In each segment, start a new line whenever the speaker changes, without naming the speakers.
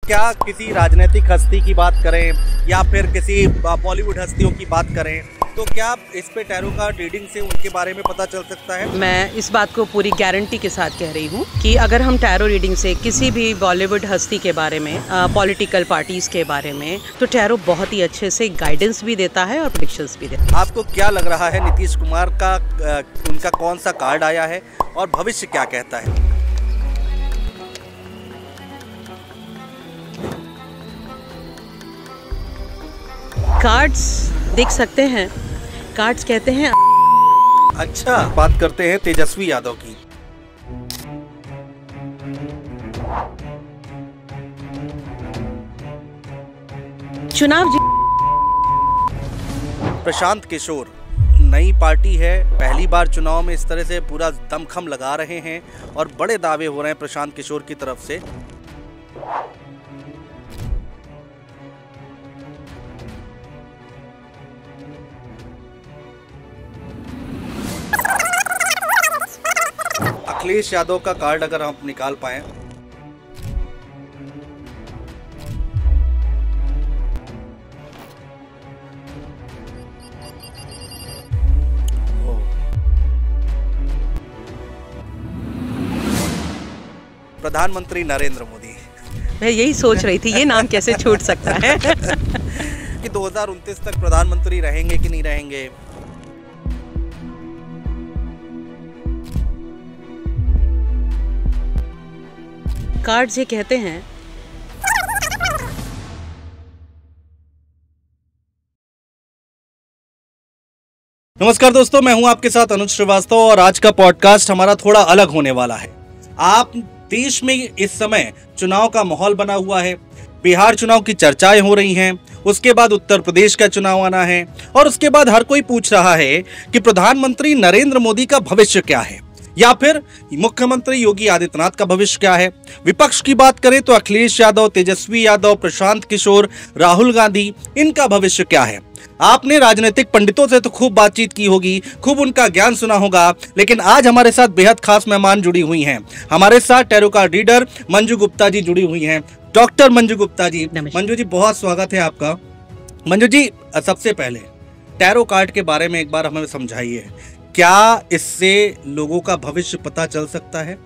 क्या किसी राजनीतिक हस्ती की बात करें या फिर किसी बॉलीवुड हस्तियों की बात करें तो क्या इस पे टैरो कार्ड रीडिंग से उनके बारे में पता चल सकता है?
मैं इस बात को पूरी गारंटी के साथ कह रही हूँ कि अगर हम टैरो रीडिंग से किसी भी बॉलीवुड हस्ती के बारे में, पॉलिटिकल पार्टीज के बारे में, तो टैरो बहुत ही अच्छे से गाइडेंस भी देता है और प्रेडिक्शंस भी देता है।
आपको क्या लग रहा है नीतीश कुमार का उनका कौन सा कार्ड आया है और भविष्य क्या कहता है?
कार्ड्स देख सकते हैं, कार्ड्स कहते हैं।
अच्छा, बात करते हैं तेजस्वी यादव की।
चुनाव
प्रशांत किशोर नई पार्टी है, पहली बार चुनाव में इस तरह से पूरा दमखम लगा रहे हैं और बड़े दावे हो रहे हैं प्रशांत किशोर की तरफ से। अखिलेश यादव का कार्ड अगर हम निकाल पाएं, प्रधानमंत्री नरेंद्र मोदी।
मैं यही सोच रही थी ये नाम कैसे छूट सकता है
कि 2029 तक प्रधानमंत्री रहेंगे कि नहीं रहेंगे।
कार्ड्स ये कहते हैं।
नमस्कार दोस्तों, मैं हूं आपके साथ अनुज श्रीवास्तव और आज का पॉडकास्ट हमारा थोड़ा अलग होने वाला है। आप देश में इस समय चुनाव का माहौल बना हुआ है, बिहार चुनाव की चर्चाएं हो रही हैं, उसके बाद उत्तर प्रदेश का चुनाव आना है और उसके बाद हर कोई पूछ रहा है कि प्रधानमंत्री नरेंद्र मोदी का भविष्य क्या है या फिर मुख्यमंत्री योगी आदित्यनाथ का भविष्य क्या है। विपक्ष की बात करें तो अखिलेश यादव, तेजस्वी यादव, प्रशांत किशोर, राहुल गांधी, इनका भविष्य क्या है। आपने राजनीतिक पंडितों से तो खूब बातचीत की होगी, खूब उनका ज्ञान सुना होगा, लेकिन आज हमारे साथ बेहद खास मेहमान जुड़ी हुई हैं। हमारे साथ tarot card reader Manju Gupta ji जुड़ी हुई हैं। डॉक्टर मंजू गुप्ता जी। मंजू जी, बहुत स्वागत है आपका। मंजू जी, सबसे पहले टैरो कार्ड के बारे में एक बार हमें समझाइए, क्या इससे लोगों का भविष्य पता चल सकता है?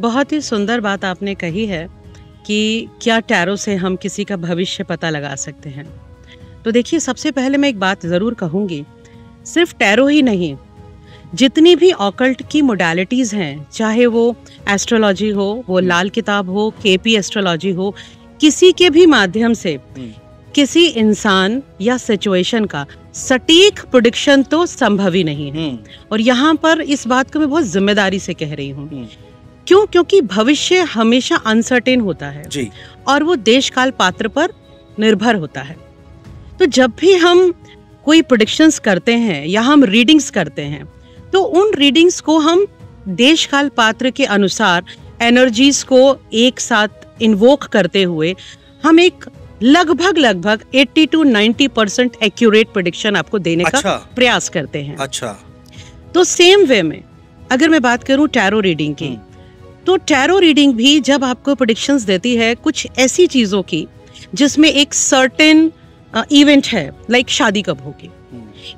बहुत ही सुंदर बात आपने कही है कि क्या टैरो से हम किसी का भविष्य पता लगा सकते हैं। तो देखिए, सबसे पहले मैं एक बात ज़रूर कहूँगी, सिर्फ टैरो ही नहीं, जितनी भी ऑकल्ट की मोडालिटीज़ हैं, चाहे वो एस्ट्रोलॉजी हो, वो लाल किताब हो, केपी एस्ट्रोलॉजी हो, किसी के भी माध्यम से किसी इंसान या सिचुएशन का सटीक प्रेडिक्शन तो संभव ही नहीं है। और यहाँ पर इस बात को मैं बहुत जिम्मेदारी से कह रही हूँ। क्यों? क्योंकि भविष्य हमेशा अनसर्टेन होता है जी। और वो देश काल पात्र पर निर्भर होता है। तो जब भी हम कोई प्रेडिक्शंस करते हैं या हम रीडिंग्स करते हैं, तो उन रीडिंग्स को हम देश काल पात्र के अनुसार एनर्जीज को एक साथ इन्वोक करते हुए हम एक लगभग 80 to 90% एक्यूरेट प्रेडिक्शन आपको देने का प्रयास करते हैं।
अच्छा।
तो सेम वे में अगर मैं बात करूं टैरो रीडिंग की, तो टैरो रीडिंग भी जब आपको प्रेडिक्शंस देती है कुछ ऐसी चीजों की जिसमें एक सर्टेन इवेंट है, लाइक शादी कब होगी,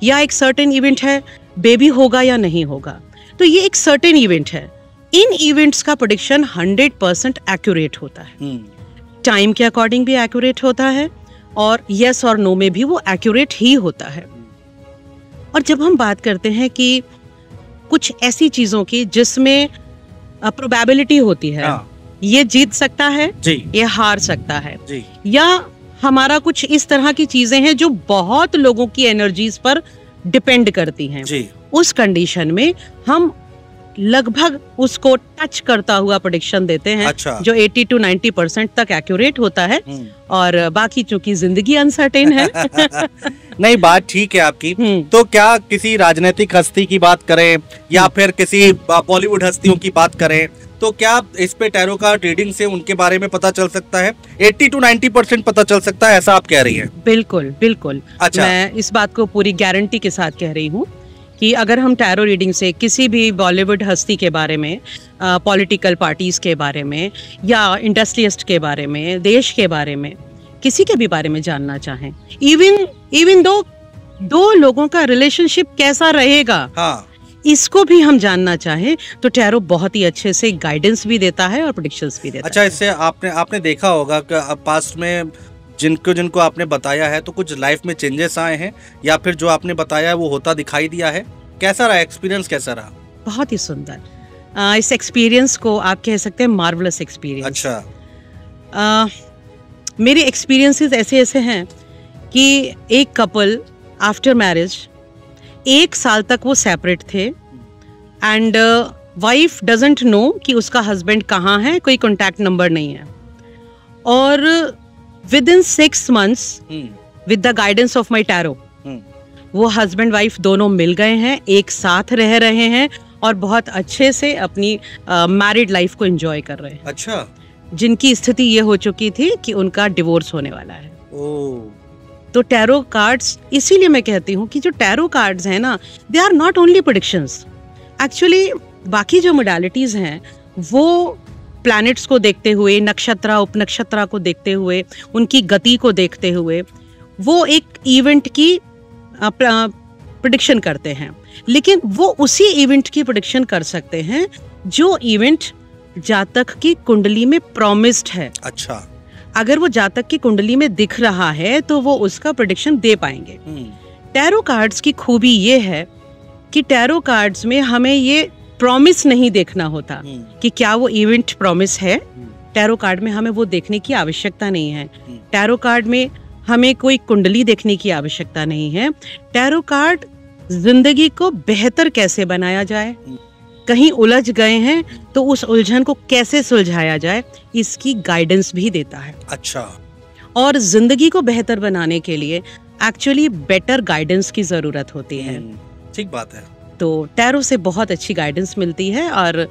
या एक सर्टेन इवेंट है बेबी होगा या नहीं होगा, तो ये एक सर्टेन इवेंट है। इन इवेंट्स का प्रेडिक्शन 100% एक्यूरेट होता है। टाइम के अकॉर्डिंग भी एक्यूरेट होता है और यस और नो में भी वो एक्यूरेट ही होता है। और जब हम बात करते हैं कि कुछ ऐसी चीजों की जिसमें प्रोबेबिलिटी होती है, ये जीत सकता है जी, ये हार सकता है जी, या हमारा कुछ इस तरह की चीजें हैं जो बहुत लोगों की एनर्जीज पर डिपेंड करती हैं जी। उस कंडीशन में हम लगभग उसको टच करता हुआ प्रेडिक्शन देते हैं। अच्छा। जो 80 to 90% तक एक्यूरेट होता है और बाकी चूंकि जिंदगी अनसर्टेन है
नहीं, बात ठीक है आपकी। तो क्या किसी राजनीतिक हस्ती की बात करें या फिर किसी बॉलीवुड हस्तियों की बात करें तो क्या इस पे टैरो कार्ड रीडिंग से उनके बारे में पता चल सकता है? 80 to 90% पता चल सकता है, ऐसा आप कह रही हैं?
बिल्कुल बिल्कुल।
अच्छा।
मैं इस बात को पूरी गारंटी के साथ कह रही हूँ कि अगर हम टैरो रीडिंग से किसी भी बॉलीवुड हस्ती के बारे में, पॉलिटिकल पार्टीज के बारे में या इंडस्ट्रियलिस्ट के बारे में, देश के बारे में, किसी के भी बारे में जानना चाहें, इवन दो लोगों का रिलेशनशिप कैसा रहेगा,
हाँ,
इसको भी हम जानना चाहें तो टैरो बहुत ही अच्छे से गाइडेंस भी देता है और प्रेडिक्शंस भी देता है।
अच्छा, इससे आपने देखा होगा कि पास्ट में जिनको आपने बताया है तो कुछ लाइफ में चेंजेस आए हैं, या फिर जो आपने बताया है वो होता दिखाई दिया है? कैसा रहा एक्सपीरियंस, कैसा रहा?
बहुत ही सुंदर। इस एक्सपीरियंस को आप कह सकते हैं मार्वलस एक्सपीरियंस।
अच्छा।
मेरे एक्सपीरियंसेस ऐसे हैं कि एक कपल आफ्टर मैरिज 1 साल तक वो सेपरेट थे एंड वाइफ डजंट नो कि उसका हस्बैंड कहाँ है, कोई कॉन्टैक्ट नंबर नहीं है, और within 6 months with the guidance of my tarot वो हस्बैंड वाइफ दोनों मिल गए हैं, एक साथ रह रहे हैं और बहुत अच्छे से अपनी मैरिड लाइफ को एंजॉय कर रहे हैं।
अच्छा।
जिनकी स्थिति ये हो चुकी थी कि उनका डिवोर्स होने वाला है।
ओह।
तो टैरो कार्ड्स, इसीलिए मैं कहती हूँ कि जो टैरो कार्ड्स हैं ना, they are not only predictions. Actually बाकी जो मोडालिटीज हैं वो प्लैनेट्स को देखते हुए, नक्षत्र उपनक्षत्र को देखते हुए, उनकी गति को देखते हुए वो एक इवेंट की प्रेडिक्शन करते हैं, लेकिन वो उसी इवेंट की प्रेडिक्शन कर सकते हैं जो इवेंट जातक की कुंडली में प्रॉमिस्ड है।
अच्छा।
अगर वो जातक की कुंडली में दिख रहा है तो वो उसका प्रेडिक्शन दे पाएंगे। टैरो कार्ड्स की खूबी ये है कि टैरो कार्ड्स में हमें ये प्रॉमिस नहीं देखना होता कि क्या वो इवेंट प्रॉमिस है। टैरो कार्ड में हमें वो देखने की आवश्यकता नहीं है। टैरो कार्ड में हमें कोई कुंडली देखने की आवश्यकता नहीं है। टैरो कार्ड जिंदगी को बेहतर कैसे बनाया जाए, कहीं उलझ गए हैं तो उस उलझन को कैसे सुलझाया जाए, इसकी गाइडेंस भी देता है।
अच्छा।
और जिंदगी को बेहतर बनाने के लिए एक्चुअली बेटर गाइडेंस की जरूरत होती है।
ठीक बात है।
तो टैरो से बहुत अच्छी गाइडेंस मिलती है और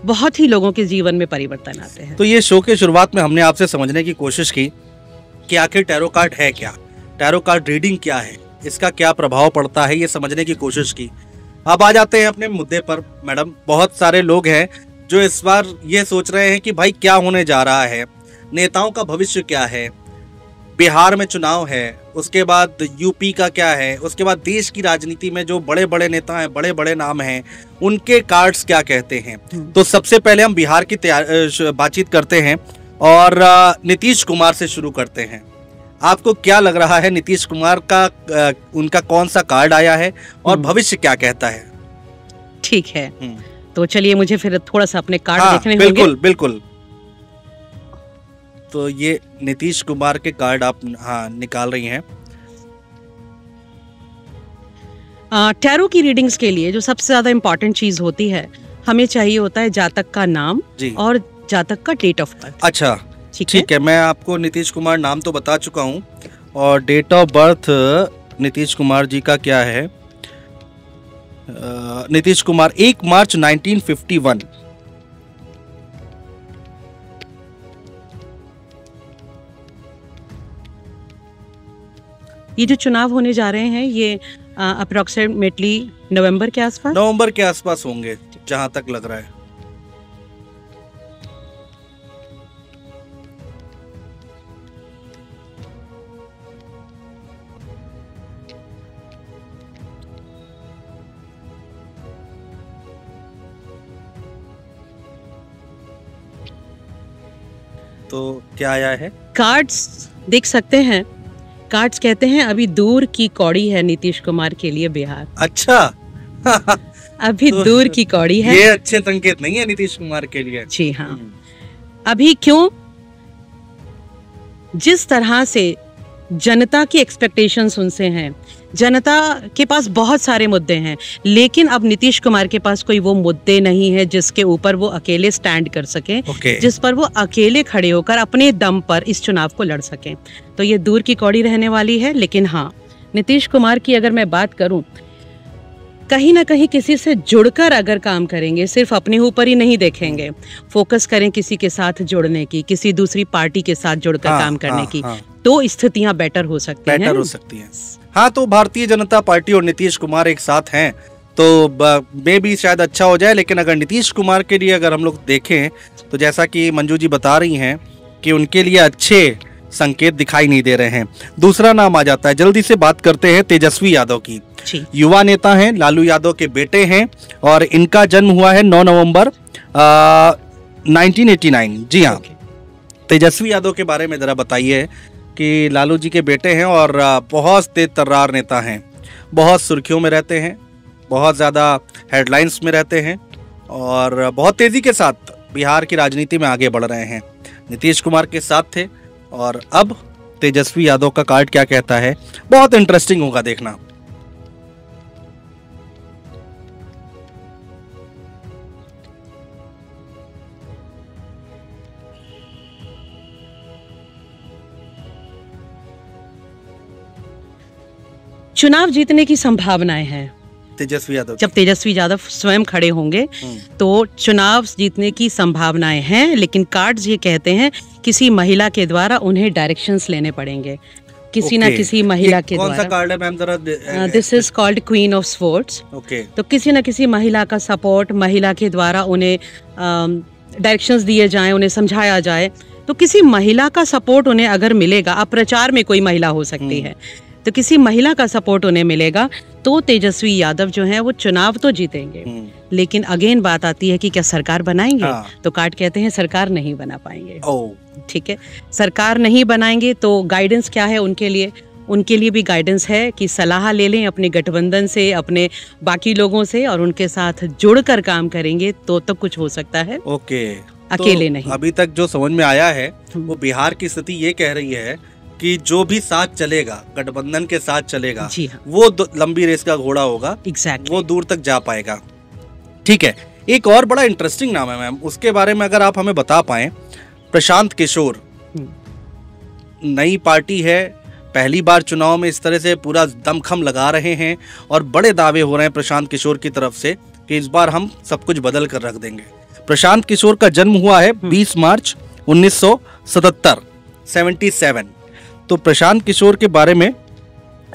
बहुत ही लोगों के जीवन में परिवर्तन आते हैं।
तो ये शो के शुरुआत में हमने आपसे समझने की कोशिश की कि आखिर टैरो कार्ड है क्या, टैरो कार्ड रीडिंग क्या है, इसका क्या प्रभाव पड़ता है, ये समझने की कोशिश की। अब आ जाते हैं अपने मुद्दे पर मैडम। बहुत सारे लोग हैं जो इस बार ये सोच रहे हैं कि भाई क्या होने जा रहा है, नेताओं का भविष्य क्या है, बिहार में चुनाव है, उसके बाद यूपी का क्या है, उसके बाद देश की राजनीति में जो बड़े बड़े नेता हैं, बड़े बड़े नाम हैं, उनके कार्ड्स क्या कहते हैं। तो सबसे पहले हम बिहार की बातचीत करते हैं और नीतीश कुमार से शुरू करते हैं। आपको क्या लग रहा है, नीतीश कुमार का उनका कौन सा कार्ड आया है और भविष्य क्या कहता है?
ठीक है, तो चलिए मुझे फिर थोड़ा सा अपने कार्ड देखने होंगे।
बिल्कुल बिल्कुल। तो ये नीतीश कुमार के कार्ड आप निकाल रही हैं।
टैरो की रीडिंग्स के लिए जो सबसे ज्यादा इम्पोर्टेंट चीज होती है, हमें चाहिए होता है जातक का नाम और जातक का डेट ऑफ बर्थ।
अच्छा, ठीक है। मैं आपको नीतीश कुमार नाम तो बता चुका हूँ और date of birth Nitish Kumar ji का क्या है। नीतीश कुमार 1 मार्च 1951।
ये जो चुनाव होने जा रहे हैं ये अप्रोक्सीमेटली नवंबर के आसपास
होंगे, जहां तक लग रहा है। तो क्या आया है?
कार्ड्स देख सकते हैं। कार्ड्स कहते हैं अभी दूर की कौड़ी है नीतीश कुमार के लिए बिहार।
अच्छा।
अभी तो दूर की कौड़ी है।
ये अच्छे संकेत नहीं है नीतीश कुमार के लिए।
जी हाँ। अभी क्यों? जिस तरह से जनता की एक्सपेक्टेशंस उनसे हैं, जनता के पास बहुत सारे मुद्दे हैं, लेकिन अब नीतीश कुमार के पास कोई वो मुद्दे नहीं है जिसके ऊपर वो अकेले स्टैंड कर सके, जिस पर वो अकेले खड़े होकर अपने दम पर इस चुनाव को लड़ सकें। तो ये दूर की कौड़ी रहने वाली है। लेकिन हाँ, नीतीश कुमार की अगर मैं बात करूं, कहीं ना कहीं किसी से जुड़कर अगर काम करेंगे, सिर्फ अपने ऊपर ही नहीं देखेंगे, फोकस करें किसी के साथ जुड़ने की, किसी दूसरी पार्टी के साथ जुड़कर काम करने की, तो स्थितियां बेटर हो सकती हैं।
हाँ, तो भारतीय जनता पार्टी और नीतीश कुमार एक साथ हैं तो मे भी शायद अच्छा हो जाए। लेकिन अगर नीतीश कुमार के लिए अगर हम लोग देखें तो जैसा कि मंजू जी बता रही हैं कि उनके लिए अच्छे संकेत दिखाई नहीं दे रहे हैं। दूसरा नाम आ जाता है, जल्दी से बात करते हैं तेजस्वी यादव की। युवा नेता हैं, लालू यादव के बेटे हैं और इनका जन्म हुआ है 9 नवंबर 1989। जी हाँ, तेजस्वी यादव के बारे में ज़रा बताइए कि लालू जी के बेटे हैं और बहुत तेज तर्रार नेता हैं, बहुत सुर्खियों में रहते हैं, बहुत ज़्यादा हेडलाइंस में रहते हैं और बहुत तेज़ी के साथ बिहार की राजनीति में आगे बढ़ रहे हैं। नीतीश कुमार के साथ थे और अब तेजस्वी यादव का कार्ड क्या कहता है, बहुत इंटरेस्टिंग होगा देखना।
चुनाव जीतने की संभावनाएं हैं
तेजस्वी यादव,
जब तेजस्वी यादव स्वयं खड़े होंगे तो चुनाव जीतने की संभावनाएं हैं। लेकिन कार्ड्स ये कहते हैं किसी महिला के द्वारा उन्हें डायरेक्शंस लेने पड़ेंगे, किसी ना किसी महिला के द्वारा।
कौन सा कार्ड है मैम जरा?
This is called queen of swords. तो किसी ना किसी महिला का सपोर्ट, महिला के द्वारा उन्हें डायरेक्शंस दिए जाएं, उन्हें समझाया जाए। तो किसी महिला का सपोर्ट उन्हें अगर मिलेगा, अब प्रचार में कोई महिला हो सकती है, तो किसी महिला का सपोर्ट उन्हें मिलेगा तो तेजस्वी यादव जो हैं वो चुनाव तो जीतेंगे। लेकिन अगेन बात आती है कि क्या सरकार बनाएंगे? तो कार्ड कहते हैं सरकार नहीं बना पाएंगे। ठीक है, सरकार नहीं बनाएंगे तो गाइडेंस क्या है उनके लिए? उनके लिए भी गाइडेंस है कि सलाह ले लें अपने गठबंधन से, अपने बाकी लोगों से, और उनके साथ जुड़कर काम करेंगे तो कुछ हो सकता है। अकेले नहीं।
अभी तक जो समझ में आया है वो बिहार की स्थिति ये कह रही है कि जो भी साथ चलेगा, गठबंधन के साथ चलेगा,
हाँ।
वो लंबी रेस का घोड़ा होगा। वो दूर तक जा पाएगा। ठीक है, एक और बड़ा इंटरेस्टिंग नाम है मैम, उसके बारे में अगर आप हमें बता पाएं। प्रशांत किशोर, नई पार्टी है, पहली बार चुनाव में इस तरह से पूरा दमखम लगा रहे हैं और बड़े दावे हो रहे हैं प्रशांत किशोर की तरफ से कि इस बार हम सब कुछ बदल कर रख देंगे। प्रशांत किशोर का जन्म हुआ है 20 मार्च 1977, 77। तो प्रशांत किशोर के बारे में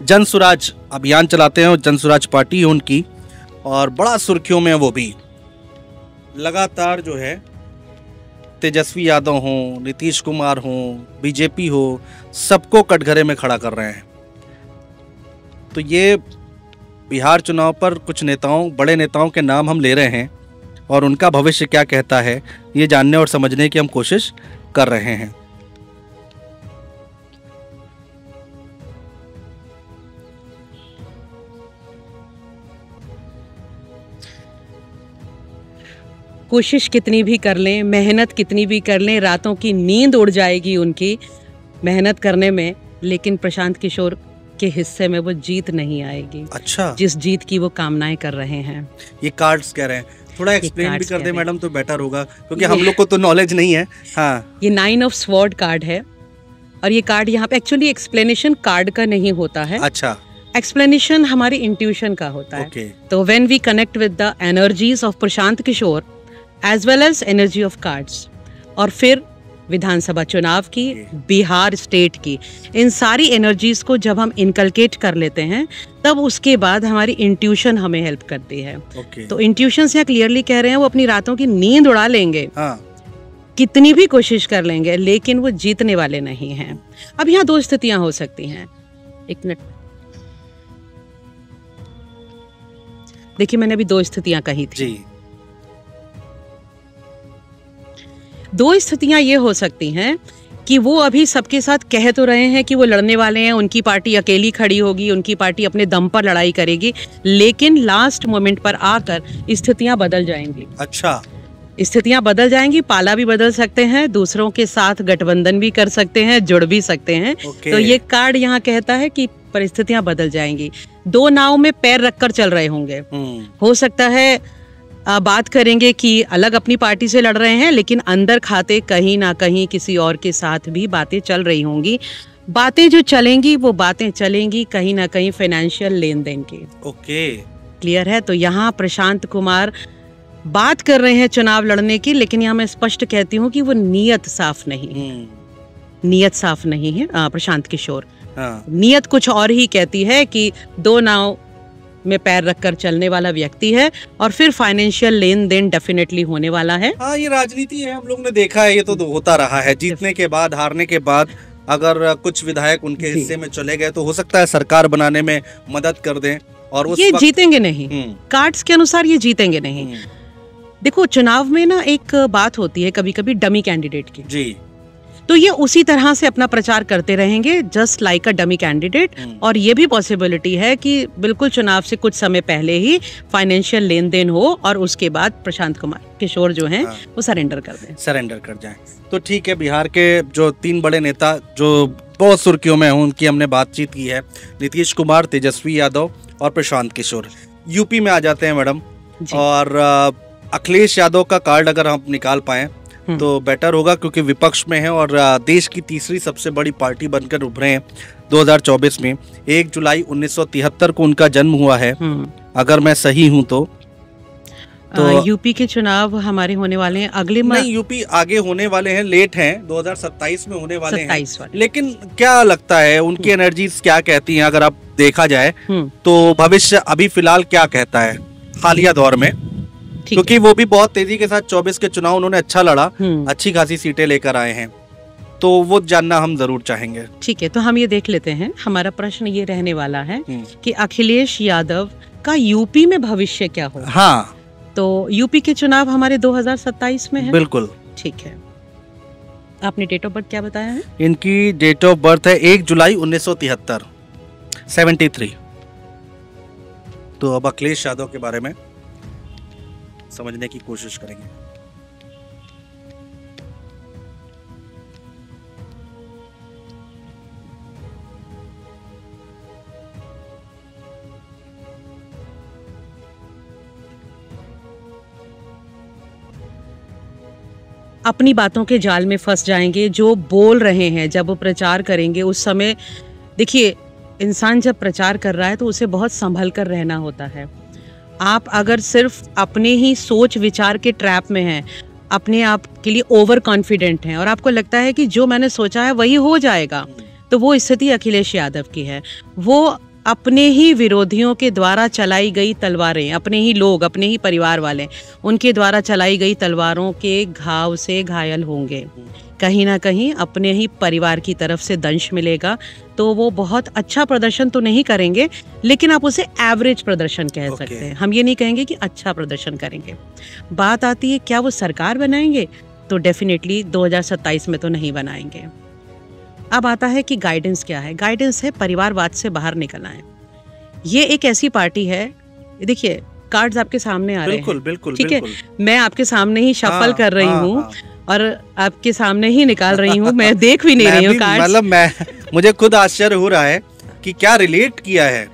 जन सुराज अभियान चलाते हैं और जन सुराज पार्टी है उनकी, और बड़ा सुर्खियों में वो भी लगातार जो है तेजस्वी यादव हो, नीतीश कुमार हो, बीजेपी हो, सबको कटघरे में खड़ा कर रहे हैं। तो ये बिहार चुनाव पर कुछ नेताओं, बड़े नेताओं के नाम हम ले रहे हैं और उनका भविष्य क्या कहता है ये जानने और समझने की हम कोशिश कर रहे हैं।
कोशिश कितनी भी कर लें, मेहनत कितनी भी कर लें, रातों की नींद उड़ जाएगी उनकी मेहनत करने में, लेकिन प्रशांत किशोर के हिस्से में वो जीत नहीं आएगी।
अच्छा,
जिस जीत की वो कामनाएं कर रहे हैं।
ये कार्ड्स कह रहे हैं, थोड़ा एक्सप्लेन भी कर दे मैडम तो बेटर होगा, क्योंकि हम लोग को तो नॉलेज नहीं है। हाँ, ये
9 ऑफ स्वॉर्ड कार्ड है और ये कार्ड यहाँ पे एक्चुअली एक्सप्लेनेशन कार्ड का नहीं होता है।
अच्छा,
एक्सप्लेनेशन हमारी इंट्यूशन का होता है। तो when we connect with the energies of Prashant Kishor as well as energy of cards, और फिर विधानसभा चुनाव की, बिहार स्टेट की, इन सारी एनर्जीज को जब हम इनकलकेट कर लेते हैं तब उसके बाद हमारी इंट्यूशन हमें हेल्प करती है। तो इंट्यूशन से क्लियरली कह रहे हैं वो अपनी रातों की नींद उड़ा लेंगे। कितनी भी कोशिश कर लेंगे लेकिन वो जीतने वाले नहीं हैं। अब यहाँ दो स्थितियां हो सकती हैं। एक मिनट, देखिए मैंने अभी दो स्थितियां कही थी जी। दो स्थितियां ये हो सकती हैं कि वो अभी सबके साथ कह तो रहे हैं कि वो लड़ने वाले हैं, उनकी पार्टी अकेली खड़ी होगी, उनकी पार्टी अपने दम पर लड़ाई करेगी, लेकिन लास्ट मोमेंट पर आकर स्थितियां बदल जाएंगी। अच्छा, स्थितियां बदल जाएंगी, पाला भी बदल सकते हैं, दूसरों के साथ गठबंधन भी कर सकते हैं, जुड़ भी सकते हैं। तो ये कार्ड यहाँ कहता है कि परिस्थितियां बदल जाएंगी। दो नाव में पैर रखकर चल रहे होंगे। हो सकता है बात करेंगे कि अलग अपनी पार्टी से लड़ रहे हैं, लेकिन अंदर खाते कहीं ना कहीं किसी और के साथ भी बातें चल रही होंगी। बातें जो चलेंगी वो बातें चलेंगी कहीं ना कहीं फाइनेंशियल लेन देन की। क्लियर है? तो यहाँ प्रशांत कुमार बात कर रहे हैं चुनाव लड़ने की, लेकिन यहाँ मैं स्पष्ट कहती हूँ कि वो नीयत साफ नहीं है। नीयत साफ नहीं है प्रशांत किशोर। नीयत कुछ और ही कहती है कि दो नाव में पैर रखकर चलने वाला व्यक्ति है और फिर फाइनेंशियल लेन देन डेफिनेटली होने वाला है।
हाँ, ये राजनीति है, हम लोग ने देखा है, ये तो होता रहा है। जीतने के बाद, हारने के बाद अगर कुछ विधायक उनके हिस्से में चले गए तो हो सकता है सरकार बनाने में मदद कर दें, और उस
ये जीतेंगे नहीं, कार्ड्स के अनुसार ये जीतेंगे नहीं। देखो, चुनाव में ना एक बात होती है कभी कभी डमी कैंडिडेट की
जी,
तो ये उसी तरह से अपना प्रचार करते रहेंगे just like a dummy candidate. और ये भी पॉसिबिलिटी है कि बिल्कुल चुनाव से कुछ समय पहले ही फाइनेंशियल लेन देन हो और उसके बाद प्रशांत कुमार किशोर जो हैं वो सरेंडर कर जाएं। तो ठीक है, बिहार के जो 3 बड़े नेता जो बहुत सुर्खियों में हैं उनकी हमने बातचीत की है, नीतीश कुमार, तेजस्वी यादव और प्रशांत किशोर। यूपी में आ जाते हैं मैडम, और अखिलेश यादव का कार्ड अगर हम निकाल पाएं तो बेटर होगा, क्योंकि विपक्ष में है और देश की तीसरी सबसे बड़ी पार्टी बनकर उभरे हैं 2024 में। 1 जुलाई 1973 को उनका जन्म हुआ है, अगर मैं सही हूं तो यूपी के चुनाव हमारे होने वाले हैं अगले
नहीं, यूपी आगे होने वाले हैं, लेट हैं, 2027 में होने वाले हैं। लेकिन क्या लगता है उनकी एनर्जीज क्या कहती हैं, अगर आप देखा जाए तो भविष्य अभी फिलहाल क्या कहता है हालिया दौर में, क्योंकि वो भी बहुत तेजी के साथ 24 के चुनाव उन्होंने अच्छा लड़ा, अच्छी खासी सीटें लेकर आए हैं, तो वो जानना हम जरूर चाहेंगे।
ठीक है, तो हम ये देख लेते हैं, हमारा प्रश्न ये रहने वाला है कि अखिलेश यादव का यूपी में भविष्य क्या होगा।
हाँ,
तो यूपी के चुनाव हमारे 2027 में है।
बिल्कुल
ठीक है, आपने डेट ऑफ बर्थ क्या बताया है?
इनकी डेट ऑफ बर्थ है 1 जुलाई 1973, 73। तो अब अखिलेश यादव के बारे में समझने की कोशिश करेंगे।
अपनी बातों के जाल में फंस जाएंगे, जो बोल रहे हैं जब वो प्रचार करेंगे उस समय। देखिए, इंसान जब प्रचार कर रहा है तो उसे बहुत संभल कर रहना होता है। आप अगर सिर्फ अपने ही सोच विचार के ट्रैप में हैं, अपने आप के लिए ओवर कॉन्फिडेंट हैं और आपको लगता है कि जो मैंने सोचा है वही हो जाएगा, तो वो स्थिति अखिलेश यादव की है। वो अपने ही विरोधियों के द्वारा चलाई गई तलवारें, अपने ही लोग, अपने ही परिवार वाले, उनके द्वारा चलाई गई तलवारों के घाव से घायल होंगे। कहीं ना कहीं अपने ही परिवार की तरफ से दंश मिलेगा, तो वो बहुत अच्छा प्रदर्शन तो नहीं करेंगे, लेकिन आप उसे एवरेज प्रदर्शन कह सकते हैं। हम ये नहीं कहेंगे कि अच्छा प्रदर्शन करेंगे। बात आती है क्या वो सरकार बनाएंगे, तो डेफिनेटली 2027 में तो नहीं बनाएंगे। अब आता है कि गाइडेंस क्या है। गाइडेंस है परिवारवाद से बाहर निकलना है। ये एक ऐसी पार्टी है, देखिए कार्ड्स आपके सामने आ रहे हैं,
बिल्कुल,
ठीक है, मैं आपके सामने ही शफल कर रही हूँ और आपके सामने ही निकाल रही हूँ, मैं देख भी नहीं रही हूँ कार्ड्स।
मतलब मुझे खुद आश्चर्य हो रहा है कि क्या रिलेट किया है,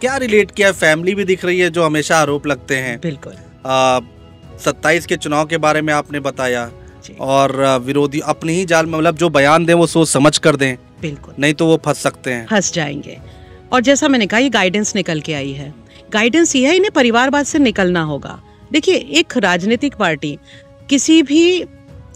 क्या रिलेट किया है। फैमिली भी दिख रही है, जो हमेशा आरोप लगते हैं।
बिल्कुल।
27 के चुनाव के बारे में आपने बताया, और विरोधी अपनी ही जाल में, मतलब जो बयान दें वो सोच समझ कर दें,
बिल्कुल,
नहीं तो वो फंस सकते हैं,
फंस जाएंगे। और जैसा मैंने कहा, ये गाइडेंस निकल के आई है। गाइडेंस ये है, इन्हें परिवारवाद से निकलना होगा। देखिए, एक राजनीतिक पार्टी किसी भी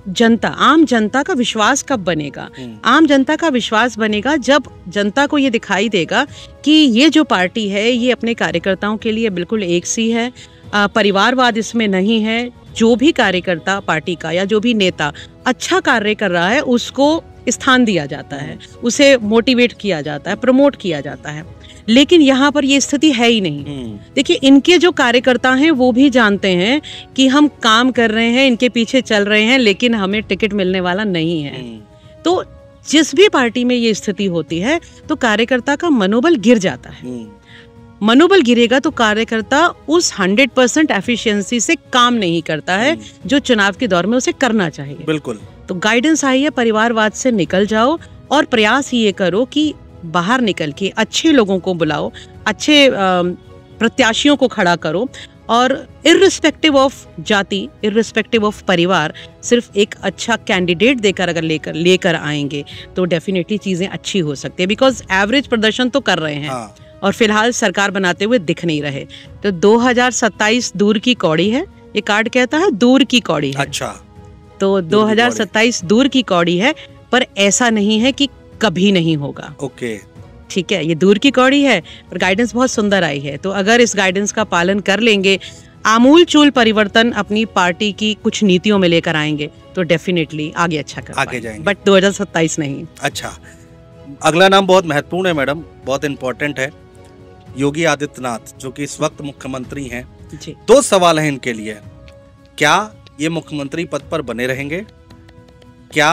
जनता, आम जनता का विश्वास कब बनेगा? आम जनता का विश्वास बनेगा जब जनता को ये दिखाई देगा कि ये जो पार्टी है ये अपने कार्यकर्ताओं के लिए बिल्कुल एक सी है, परिवारवाद इसमें नहीं है। जो भी कार्यकर्ता पार्टी का या जो भी नेता अच्छा कार्य कर रहा है उसको स्थान दिया जाता है, उसे मोटिवेट किया जाता है, प्रमोट किया जाता है। लेकिन यहाँ पर ये स्थिति है ही नहीं। देखिए, इनके जो कार्यकर्ता हैं वो भी जानते हैं कि हम काम कर रहे हैं, इनके पीछे चल रहे हैं, लेकिन हमें टिकट मिलने वाला नहीं है। तो जिस भी पार्टी में ये स्थिति होती है तो कार्यकर्ता का मनोबल गिर जाता है। मनोबल गिरेगा तो कार्यकर्ता उस 100% एफिशिएंसी से काम नहीं करता है जो चुनाव के दौर में उसे करना चाहिए।
बिल्कुल।
तो गाइडेंस आई है, परिवारवाद से निकल जाओ और प्रयास ये करो कि बाहर निकल के अच्छे लोगों को बुलाओ, अच्छे प्रत्याशियों को खड़ा करो, और इर्रिस्पेक्टिव ऑफ जाति, इर्रिस्पेक्टिव ऑफ परिवार, सिर्फ एक अच्छा कैंडिडेट देकर अगर लेकर आएंगे तो डेफिनेटली चीजें अच्छी हो सकती है। बिकॉज एवरेज प्रदर्शन तो कर रहे हैं और फिलहाल सरकार बनाते हुए दिख नहीं रहे। तो 2027 दूर की कौड़ी है, ये कार्ड कहता है दूर की कौड़ी है।
अच्छा,
तो 2027 दूर की कौड़ी है, पर ऐसा नहीं है कि कभी नहीं होगा।
ओके।
ठीक है, ये दूर की कौड़ी है पर गाइडेंस बहुत सुंदर आई है। तो अगर इस गाइडेंस का पालन कर लेंगे, आमूल चूल परिवर्तन अपनी पार्टी की कुछ नीतियों में लेकर आएंगे तो डेफिनेटली आगे अच्छा कर
आगे जाएंगे,
बट 2027 नहीं।
अच्छा, अगला नाम बहुत महत्वपूर्ण है मैडम, बहुत इंपॉर्टेंट है, योगी आदित्यनाथ, जो कि इस वक्त मुख्यमंत्री हैं।
जी।
2 सवाल हैं इनके लिए। क्या ये मुख्यमंत्री पद पर बने रहेंगे? क्या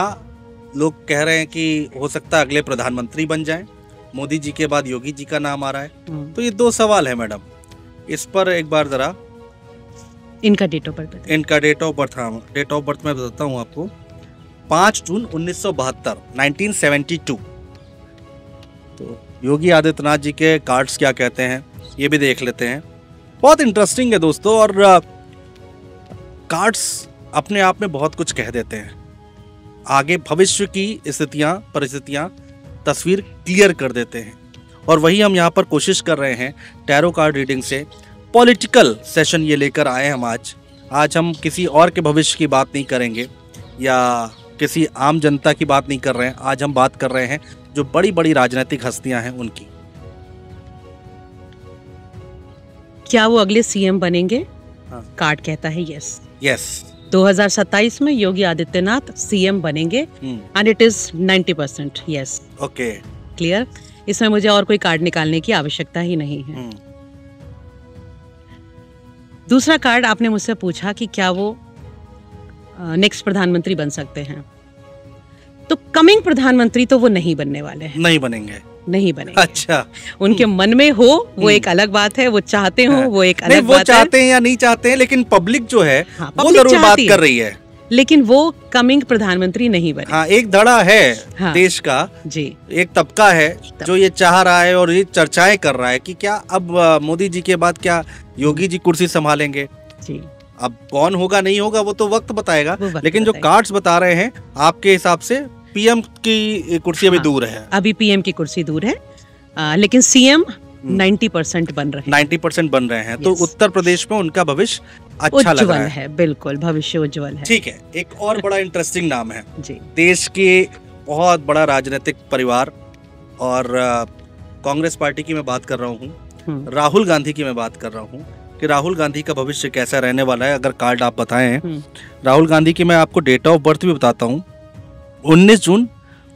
लोग कह रहे हैं कि हो सकता है अगले प्रधानमंत्री बन जाएं? मोदी जी के बाद योगी जी का नाम आ रहा है। तो ये 2 सवाल है मैडम, इस पर एक बार जरा
इनका डेट ऑफ बर्थ,
इनका डेट ऑफ बर्थ, हाँ डेट ऑफ बर्थ मैं बताता हूँ आपको, 5 जून 1972, 1972। तो योगी आदित्यनाथ जी के कार्ड्स क्या कहते हैं ये भी देख लेते हैं। बहुत इंटरेस्टिंग है दोस्तों, और कार्ड्स अपने आप में बहुत कुछ कह देते हैं। आगे भविष्य की स्थितियाँ, परिस्थितियाँ, तस्वीर क्लियर कर देते हैं, और वही हम यहाँ पर कोशिश कर रहे हैं टैरो कार्ड रीडिंग से। पॉलिटिकल सेशन ये लेकर आए हम आज हम किसी और के भविष्य की बात नहीं करेंगे या किसी आम जनता की बात नहीं कर रहे हैं। आज हम बात कर रहे हैं जो बड़ी बड़ी राजनीतिक हस्तियां हैं उनकी।
क्या वो अगले सीएम बनेंगे?
हाँ।
कार्ड कहता है यस।
यस,
2027 में योगी आदित्यनाथ सीएम बनेंगे and it is 90% yes.
Okay,
clear. इसमें मुझे और कोई कार्ड निकालने की आवश्यकता ही नहीं है। दूसरा कार्ड, आपने मुझसे पूछा कि क्या वो नेक्स्ट प्रधानमंत्री बन सकते हैं। तो कमिंग प्रधानमंत्री तो वो नहीं बनने वाले हैं,
नहीं बनेंगे,
नहीं बनेंगे।
अच्छा,
उनके मन में हो वो एक अलग बात है, वो चाहते हो वो एक अलग
वो
बात है।
चाहते हैं या नहीं चाहते हैं, लेकिन पब्लिक जो है
हाँ,
वो
public
जरूर बात
चाहती
कर
है,
रही है।
लेकिन वो कमिंग प्रधानमंत्री नहीं बने।
हाँ, एक धड़ा है
हाँ,
देश का,
जी,
एक तबका है जो ये चाह रहा है और ये चर्चाएं कर रहा है कि क्या अब मोदी जी के बाद क्या योगी जी कुर्सी संभालेंगे।
जी,
अब कौन होगा नहीं होगा वो तो वक्त बताएगा, लेकिन जो
बताएगा।
कार्ड्स बता रहे हैं आपके हिसाब से पीएम की कुर्सी अभी दूर है।
अभी पीएम की कुर्सी दूर है, लेकिन सीएम 90% बन रहे हैं।
90% बन रहे हैं। तो
Yes.
उत्तर प्रदेश में उनका भविष्य अच्छा लग
उज्जवल
रहा है।
है, बिल्कुल भविष्य उज्जवल है।
ठीक है, एक और बड़ा इंटरेस्टिंग नाम है
जी,
देश के बहुत बड़ा राजनीतिक परिवार, और कांग्रेस पार्टी की मैं बात कर रहा हूँ, राहुल गांधी की मैं बात कर रहा हूँ कि राहुल गांधी का भविष्य कैसा रहने वाला है। अगर कार्ड आप बताएं, राहुल गांधी की मैं आपको डेट ऑफ बर्थ भी बताता हूँ, 19 जून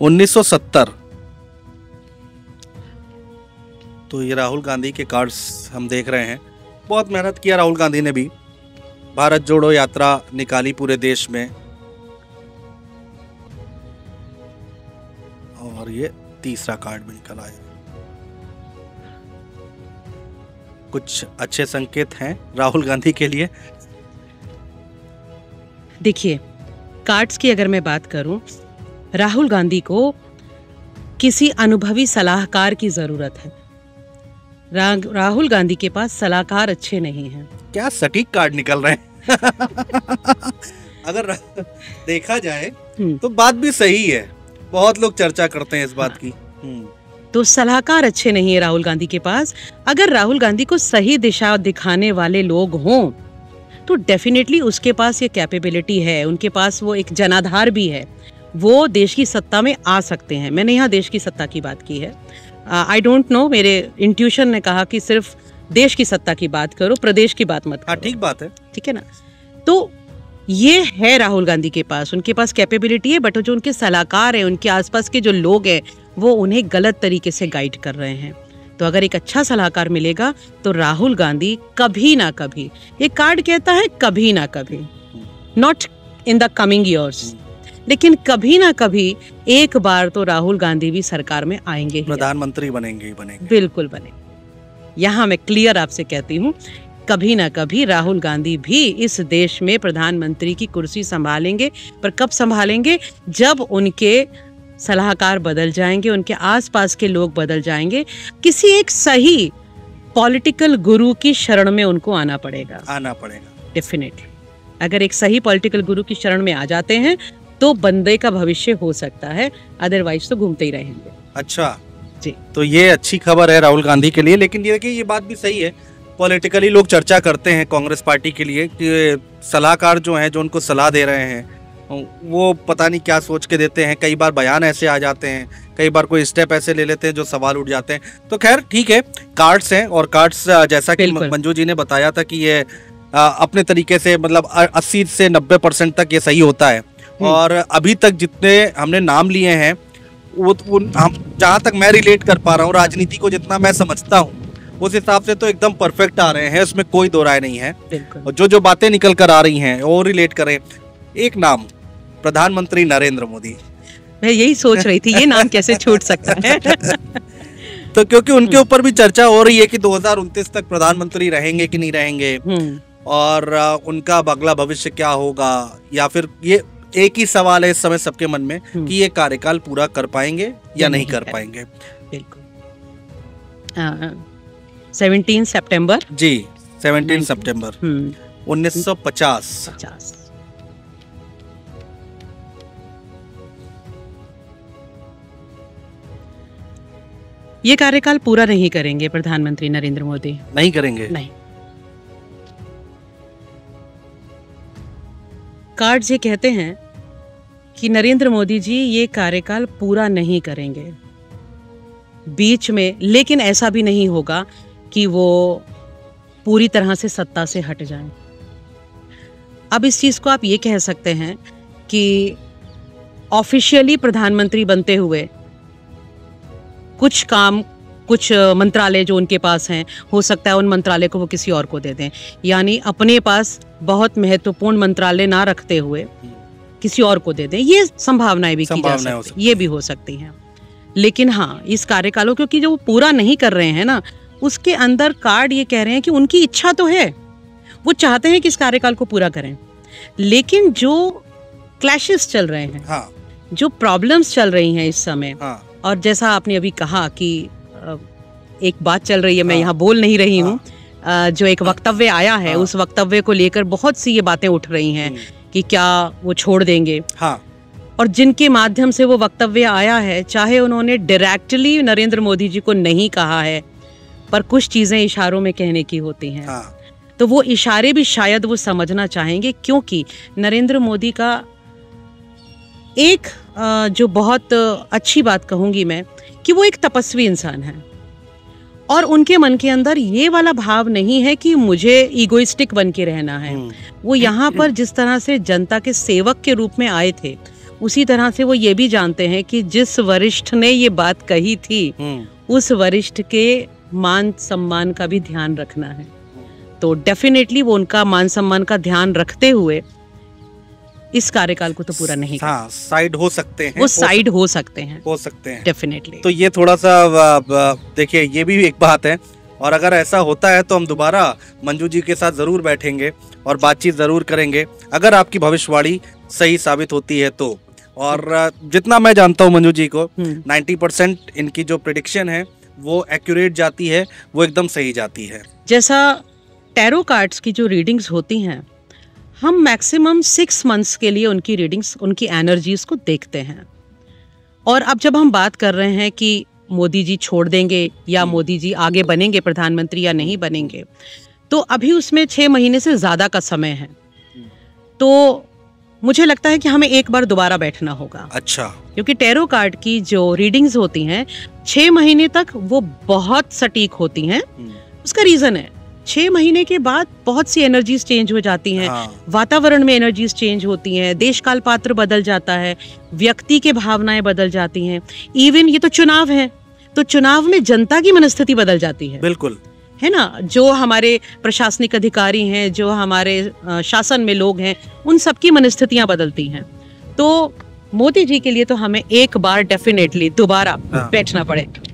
1970। तो ये राहुल गांधी के कार्ड्स हम देख रहे हैं। बहुत मेहनत किया राहुल गांधी ने भी, भारत जोड़ो यात्रा निकाली पूरे देश में, और ये तीसरा कार्ड भी निकल आया। कुछ अच्छे संकेत हैं राहुल गांधी के लिए।
देखिए, कार्ड्स की अगर मैं बात करूं, राहुल गांधी को किसी अनुभवी सलाहकार की जरूरत है। राहुल गांधी के पास सलाहकार अच्छे नहीं हैं।
क्या सटीक कार्ड निकल रहे हैं। अगर देखा जाए तो बात भी सही है, बहुत लोग चर्चा करते हैं इस बात की।
तो सलाहकार अच्छे नहीं है राहुल गांधी के पास। अगर राहुल गांधी को सही दिशा दिखाने वाले लोग हों तो डेफिनेटली उसके पास ये कैपेबिलिटी है, उनके पास वो एक जनाधार भी है, वो देश की सत्ता में आ सकते हैं। मैंने यहाँ देश की सत्ता की बात की है। आई डोंट नो, मेरे इंट्यूशन ने कहा कि सिर्फ देश की सत्ता की बात करो, प्रदेश की बात मत करो।
हाँ, ठीक बात है,
ठीक है ना। तो ये है राहुल गांधी के पास, उनके पास कैपेबिलिटी है, बट जो उनके सलाहकार हैं, उनके आसपास के जो लोग हैं, वो उन्हें गलत तरीके से गाइड कर रहे हैं। तो अगर एक अच्छा सलाहकार मिलेगा तो राहुल गांधी कभी ना कभी, ये कार्ड कहता है कभी ना कभी, not in the coming years, लेकिन कभी ना कभी एक बार तो राहुल गांधी भी सरकार में आएंगे,
प्रधानमंत्री बनेंगे ही बनेंगे,
बिल्कुल बने। यहाँ मैं क्लियर आपसे कहती हूँ, कभी ना कभी राहुल गांधी भी इस देश में प्रधानमंत्री की कुर्सी संभालेंगे। पर कब संभालेंगे? जब उनके सलाहकार बदल जाएंगे, उनके आसपास के लोग बदल जाएंगे, किसी एक सही पॉलिटिकल गुरु की शरण में उनको आना पड़ेगा डेफिनेटली। अगर एक सही पॉलिटिकल गुरु की शरण में आ जाते हैं तो बंदे का भविष्य हो सकता है, अदरवाइज तो घूमते ही रहेंगे।
अच्छा
जी,
तो ये अच्छी खबर है राहुल गांधी के लिए। लेकिन ये देखिए, ये बात भी सही है, पॉलिटिकली लोग चर्चा करते हैं कांग्रेस पार्टी के लिए कि सलाहकार जो हैं, जो उनको सलाह दे रहे हैं, वो पता नहीं क्या सोच के देते हैं, कई बार बयान ऐसे आ जाते हैं, कई बार कोई स्टेप ऐसे ले लेते हैं जो सवाल उठ जाते हैं। तो खैर ठीक है, कार्ड्स हैं, और कार्ड्स जैसा कि मंजू जी ने बताया था कि ये अपने तरीके से मतलब 80 से 90% तक ये सही होता है। और अभी तक जितने हमने नाम लिए हैं वो हम जहाँ तक मैं रिलेट कर पा रहा हूँ, राजनीति को जितना मैं समझता हूँ उस हिसाब से तो एकदम परफेक्ट आ रहे हैं, उसमें कोई दो राय नहीं है। और जो बातें निकल कर आ रही हैं वो रिलेट करें। एक नाम, प्रधानमंत्री नरेंद्र मोदी।
मैं यही सोच रही थी, ये नाम कैसे छूट सकता है।
तो क्योंकि उनके ऊपर भी चर्चा हो रही है कि 2029 तक प्रधानमंत्री रहेंगे कि नहीं रहेंगे, और उनका अगला भविष्य क्या होगा, या फिर ये एक ही सवाल है इस समय सबके मन में कि ये कार्यकाल पूरा कर पाएंगे या नहीं कर पाएंगे।
बिल्कुल। 17 सितंबर
जी, 17 सितंबर 1950।
ये कार्यकाल पूरा नहीं करेंगे प्रधानमंत्री नरेंद्र मोदी।
नहीं करेंगे?
नहीं। कार्ड्स ये कहते हैं कि नरेंद्र मोदी जी ये कार्यकाल पूरा नहीं करेंगे बीच में, लेकिन ऐसा भी नहीं होगा कि वो पूरी तरह से सत्ता से हट जाएं। अब इस चीज को आप ये कह सकते हैं कि ऑफिशियली प्रधानमंत्री बनते हुए कुछ काम, कुछ मंत्रालय जो उनके पास हैं, हो सकता है उन मंत्रालय को वो किसी और को दे दें, यानी अपने पास बहुत महत्वपूर्ण मंत्रालय ना रखते हुए किसी और को दे दें। ये संभावनाएं भी की जा सकती, ये भी हो सकती हैं। लेकिन हाँ, इस कार्यकालों क्योंकि जो वो पूरा नहीं कर रहे हैं ना, उसके अंदर कार्ड ये कह रहे हैं कि उनकी इच्छा तो है, वो चाहते हैं कि इस कार्यकाल को पूरा करें, लेकिन जो क्लैशेस चल रहे हैं, हाँ, जो प्रॉब्लम्स चल रही हैं इस समय, हाँ, और जैसा आपने अभी कहा कि एक बात चल रही है, मैं यहाँ बोल नहीं रही हूँ, जो एक वक्तव्य आया है, उस वक्तव्य को लेकर बहुत सी ये बातें उठ रही हैं कि क्या वो छोड़ देंगे। हाँ। और जिनके माध्यम से वो वक्तव्य आया है, चाहे उन्होंने डायरेक्टली नरेंद्र मोदी जी को नहीं कहा है, पर कुछ चीजें इशारों में कहने की होती हैं। हाँ। तो वो इशारे भी शायद वो समझना चाहेंगे, क्योंकि नरेंद्र मोदी का एक जो बहुत अच्छी बात कहूंगी मैं कि वो एक तपस्वी इंसान है, और उनके मन के अंदर ये वाला भाव नहीं है कि मुझे ईगोइस्टिक बन के रहना है। वो यहाँ पर जिस तरह से जनता के सेवक के रूप में आए थे, उसी तरह से वो ये भी जानते हैं कि जिस वरिष्ठ ने ये बात कही थी, उस वरिष्ठ के मान सम्मान का भी ध्यान रखना है। तो डेफिनेटली वो उनका मान सम्मान का ध्यान रखते हुए इस कार्यकाल को तो पूरा नहीं,
हाँ, साइड हो सकते हैं,
वो साइड हो सकते हैं
डेफिनेटली। तो ये थोड़ा सा देखिए, ये भी एक बात है, और अगर ऐसा होता है तो हम दोबारा मंजू जी के साथ जरूर बैठेंगे और बातचीत जरूर करेंगे, अगर आपकी भविष्यवाणी सही साबित होती है तो। और जितना मैं जानता हूँ मंजू जी को, 90% इनकी जो प्रेडिक्शन है वो एक्यूरेट जाती है, वो एकदम सही जाती है।
जैसा टैरो कार्ड्स की जो रीडिंग्स होती हैं, हम मैक्सिमम 6 मंथ्स के लिए उनकी रीडिंग्स, उनकी एनर्जीज को देखते हैं। और अब जब हम बात कर रहे हैं कि मोदी जी छोड़ देंगे या मोदी जी आगे बनेंगे प्रधानमंत्री या नहीं बनेंगे, तो अभी उसमें 6 महीने से ज़्यादा का समय है। तो मुझे लगता है कि हमें एक बार दोबारा बैठना होगा।
अच्छा।
क्योंकि टैरो कार्ड की जो रीडिंग्स होती हैं 6 महीने तक वो बहुत सटीक होती हैं। उसका रीज़न है, 6 महीने के बाद बहुत सी एनर्जीज चेंज हो जाती हैं। हाँ। वातावरण में एनर्जीज चेंज होती हैं, देश काल पात्र बदल जाता है, व्यक्ति के भावनाएं बदल जाती हैं। इवन ये तो चुनाव है, तो चुनाव में जनता की मनस्थिति बदल जाती है।
बिल्कुल,
है ना। जो हमारे प्रशासनिक अधिकारी हैं, जो हमारे शासन में लोग हैं, उन सबकी मनस्थितियां बदलती हैं। तो मोदी जी के लिए तो हमें एक बार डेफिनेटली दोबारा बैठना पड़ेगा।